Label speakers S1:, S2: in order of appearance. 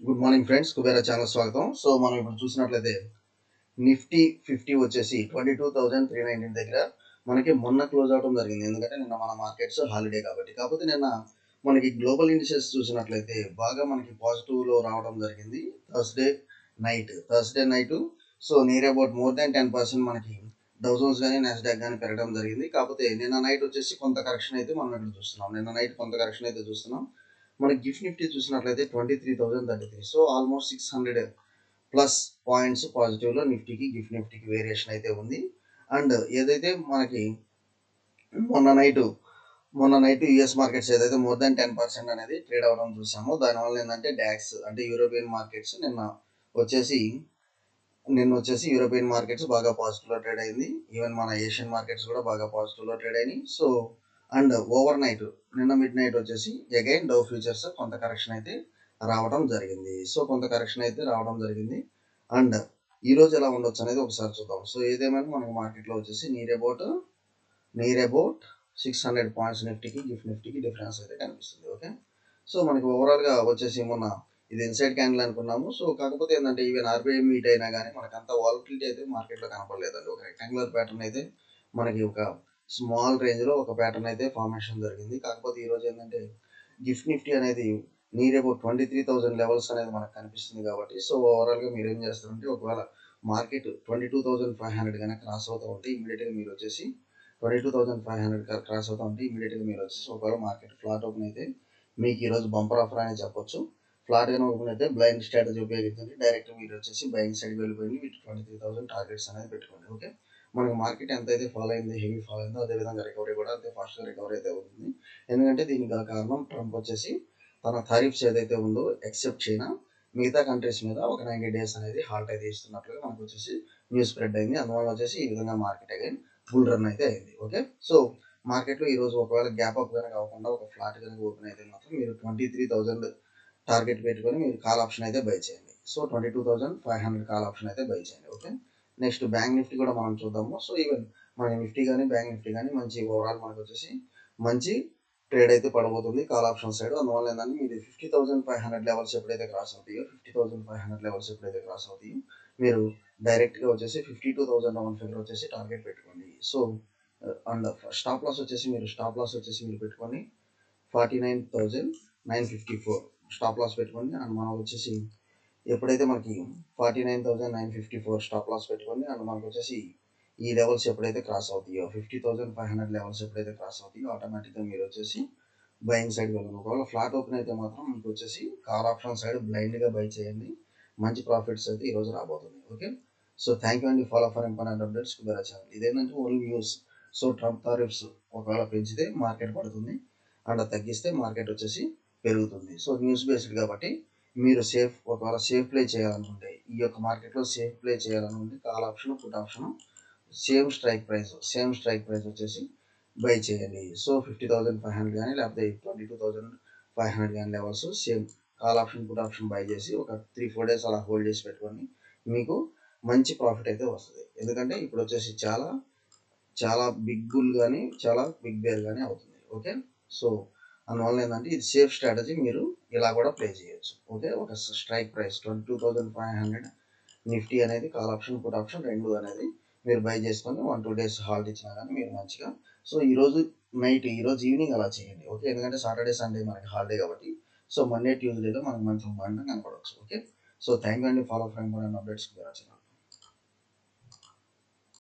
S1: Good morning friends, Kubera channel స్వాగతం. So మనం ఇప్పుడు చూసినట్లయితే నిఫ్టీ 50 వచ్చేసి 22,319 దగ్గర మనకి మొన్న క్లోజ్ అవడం జరిగింది. ఎందుకంటే నిన్న మన మార్కెట్స్ హాలిడే కాకపోతే నిన్న మనకి గ్లోబల్ ఇండిసెస్ చూసినట్లయితే బాగా మనకి పాజిటివ్లో రావడం జరిగింది. Thursday night so near about more than 10% మనకి డౌజోన్స్ కానీ నాస్డాక్ కానీ పెరగడం జరిగింది. కాకపోతే నిన్న నైట్ వచ్చేసి కొంత కరెక్షన్ అయితే మనం ఇక్కడ చూస్తున్నాం. మనకి గిఫ్ట్ నిఫ్టీ చూసినట్లయితే 23,033. సో ఆల్మోస్ట్ 600 ప్లస్ పాయింట్స్ పాజిటివ్లో గిఫ్ట్ నిఫ్టీకి వేరియేషన్ అయితే ఉంది. అండ్ ఏదైతే మనకి మొన్న నైట్ యుఎస్ మార్కెట్స్ ఏదైతే మోర్ దాన్ 10% అనేది ట్రేడ్ అవ్వడం చూసామో, దానివల్ల ఏంటంటే డాక్స్ అంటే యూరోపియన్ మార్కెట్స్ వచ్చేసి యూరోపియన్ మార్కెట్స్ బాగా పాజిటివ్లో ట్రేడ్ అయింది. ఈవెన్ మన ఏషియన్ మార్కెట్స్ కూడా బాగా పాజిటివ్లో ట్రేడ్ అయినాయి. సో అండ్ ఓవర్ నైట్ నిన్న మిడ్ నైట్ వచ్చేసి అగైన్ డౌ ఫ్యూచర్స్ కొంత కరెక్షన్ అయితే రావడం జరిగింది. అండ్ ఈ రోజు ఎలా ఉండొచ్చు అనేది ఒకసారి చూద్దాం. సో ఏదేమైనా మనకి మార్కెట్లో వచ్చేసి నియర్ అబౌట్ 600 పాయింట్స్ గిఫ్ట్ నిఫ్టీకి డిఫరెన్స్ అయితే కనిపిస్తుంది. ఓకే, సో మనకి ఓవరాల్గా వచ్చేసి మొన్న ఇది ఇన్సైడ్ క్యాండిల్ అనుకున్నాము. సో కాకపోతే ఏంటంటే ఈవెన్ ఆర్బీఐ మీట్ అయినా కానీ మనకు అంత వాలటిలిటీ అయితే మార్కెట్లో కనపడలేదండి. ఒక రెక్టాంగులర్ ప్యాటర్న్ అయితే మనకి ఒక స్మాల్ రేంజ్లో ఒక ప్యాటర్న్ అయితే ఫార్మేషన్ జరిగింది. కాకపోతే ఈరోజు ఏంటంటే గిఫ్ట్ నిఫ్టీ అనేది నియర్ అబౌట్ 23,000 లెవెల్స్ అనేది మనకు కనిపిస్తుంది. కాబట్టి సో ఓవరాల్గా మీరు ఏం చేస్తారంటే ఒకవేళ మార్కెట్ 22,500 కనుక క్రాస్ అవుతూ ఉంటే ఇమీడియట్గా మీరు వచ్చేసి 22,500 క్రాస్ అవుతూ ఉంటే ఇమీడియట్గా మీరు వచ్చేసి ఒకవేళ మార్కెట్ ఫ్లాట్ ఓపెన్ అయితే మీకు ఈరోజు బంపర్ ఆఫర్ అనేది చెప్పొచ్చు. ఫ్లాట్ గా ఓపెన్ అయితే బ్లైండ్ స్ట్రాటజీ ఉపయోగించండి. డైరెక్ట్ మీరు వచ్చేసి బయింగ్ సైడ్ వెళ్ళిపోయింది విత్ 23,000 టార్గెట్స్ అనేది పెట్టుకోండి. ఓకే, మనకి మార్కెట్ ఎంత అయితే ఫాలో అయింది, హెవీ ఫాలో అయిందో అదేవిధంగా రికవరీ కూడా అంతే ఫాస్ట్గా రికవరీ అయితే అవుతుంది. ఎందుకంటే దీనికి గల కారణం ట్రంప్ వచ్చేసి తన టారిఫ్స్ ఏదైతే ఉందో ఎక్సెప్ట్ చైనా మిగతా కంట్రీస్ మీద ఒక 90 days అనేది హాల్ట్ అయితే ఇస్తున్నట్లుగా మనకు వచ్చేసి న్యూస్ స్ప్రెడ్ అయింది. అందువల్ల వచ్చేసి ఈ విధంగా మార్కెట్ అగైన్ బుల్ రన్ అయితే అయింది. ఓకే, సో మార్కెట్లో ఈరోజు ఒకవేళ గ్యాప్ అప్ కనుక అవ్వకుండా ఒక ఫ్లాట్ కనుక ఓపెన్ అయితే మాత్రం మీరు 23,000 టార్గెట్ పెట్టుకొని మీరు కాల్ ఆప్షన్ అయితే బై చేయండి. సో 22,500 కాల్ ఆప్షన్ అయితే బై చేయండి. ఓకే, నెక్స్ట్ బ్యాంక్ నిఫ్టీ కూడా మనం చూద్దాము. సో ఈవెన్ మన నిఫ్టీ కానీ బ్యాంక్ నిఫ్టీ కానీ మంచి ఓవరాల్ మనకు వచ్చేసి మంచి ట్రేడ్ అయితే పడబోతుంది కాల్ ఆప్షన్ సైడ్. అందువల్ల ఏంటంటే మీరు 50,500 లెవెల్స్ ఎప్పుడైతే క్రాస్ అవుతాయో మీరు డైరెక్ట్గా వచ్చేసి 52,000 ఫిగర్ వచ్చేసి టార్గెట్ పెట్టుకోండి. సో అండ్ స్టాప్ లాస్ వచ్చేసి మీరు పెట్టుకొని 49,954 స్టాప్ లాస్ పెట్టుకోండి. అండ్ మనం వచ్చేసి ఎప్పుడైతే మనకి 49,954 స్టాప్ లాస్ పెట్టుకోండి. అండ్ మనకు వచ్చేసి ఈ లెవెల్స్ ఎప్పుడైతే క్రాస్ అవుతాయో 50,500 లెవెల్స్ ఎప్పుడైతే క్రాస్ అవుతాయో ఆటోమేటిక్గా మీరు వచ్చేసి బయింగ్ సైడ్ వెళ్ళండి. ఒకవేళ ఫ్లాట్ ఓపెన్ అయితే మాత్రం మీకు వచ్చేసి కాల్ ఆప్షన్ సైడ్ బ్లైండ్గా బై చేయండి. మంచి ప్రాఫిట్స్ అయితే ఈరోజు రాబోతుంది. ఓకే, సో థ్యాంక్ యూ అండి. Follow for important updates Kubera channel. ఇదేంటంటే only news. So Trump tariffs ఒకవేళ పెంచితే మార్కెట్ పడుతుంది, అండ్ తగ్గిస్తే మార్కెట్ వచ్చేసి పెరుగుతుంది. సో న్యూస్ బేస్డ్ కాబట్టి మీరు ఒకవేళ సేఫ్ ప్లే చేయాలనుకుంటే ఈ యొక్క మార్కెట్లో సేఫ్ ప్లే చేయాలనుకుంటే call option put option same strike price వచ్చేసి బై చేయండి. సో 50,500 కానీ లేకపోతే 22,500 కానీ levels same call option put option by చేసి ఒక 3-4 days అలా హోల్డ్ చేసి పెట్టుకోండి. మీకు మంచి ప్రాఫిట్ అయితే వస్తుంది. ఎందుకంటే ఇప్పుడు వచ్చేసి చాలా బిగ్ బుల్ కానీ చాలా బిగ్ బేర్ కానీ అవుతుంది. ఓకే, సో అందువల్ల ఏంటంటే ఇది సేఫ్ స్ట్రాటజీ. మీరు ఇలా కూడా ప్లే చేయొచ్చు. ఓకే, ఒక స్ట్రైక్ ప్రైస్ 22,500 నిఫ్టీ అనేది కాల్ ఆప్షన్ పుట్ ఆప్షన్ రెండు అనేది మీరు బై చేసుకొని 1-2 days హాల్ట్ ఇచ్చినా కానీ మీరు మంచిగా. సో ఈరోజు ఈవినింగ్ అలా చేయండి. ఓకే, ఎందుకంటే సాటర్డే సండే మనకి హాలిడే కాబట్టి సో మండే ట్యూస్డేలో మనకి మంచి మూమెంట్ కనపడవచ్చు. ఓకే, సో థ్యాంక్ యూ అండి. Follow friend updates